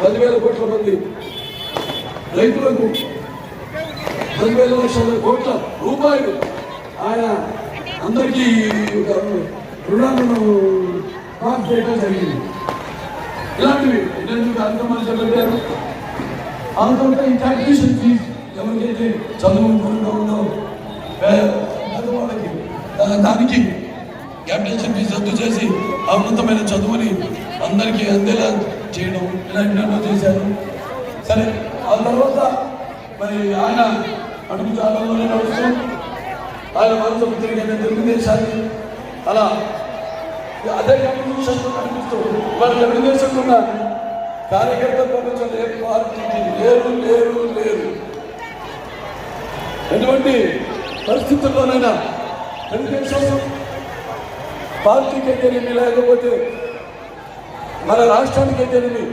10,000 కోట్ల మంది రైతులకు 10,000 లక్షల కోట్ల రూపాయలు ఆయన అందరికీ రుణాలను మాఫ్ చేయడం జరిగింది. ఇలాంటివి ఎందుకు అంతమంది చెప్పారు. అందుకంటే ఈ ట్యాక్సేషన్ ఫీజు ఎవరికైతే చదువుకుండా ఉందో వాళ్ళకి దానికి క్యాపిటేషన్ ఫీజు రద్దు చేసి ఆ ఉన్నతమైన చదువుని అందరికీ అందేలా చేయడం ఇలాంటి చేశారు. సరే ఆ తర్వాత మరి ఆయన అడుగు జాగాల్లోనే నడుస్తూ ఆయన మనసు తిరిగిన తెలుగుదేశాన్ని అలా అదే కమ్యూనిస్టులు కనిపిస్తూ మరి తెలుగుదేశంలో ఉన్న కార్యకర్తల ప్రపంచంలో ఏ పార్టీకి లేరు. ఎటువంటి పరిస్థితుల్లోనైనా తెలుగుదేశం పార్టీకి అయితేనేమి లేకపోతే మన రాష్ట్రానికి అయితేనేమి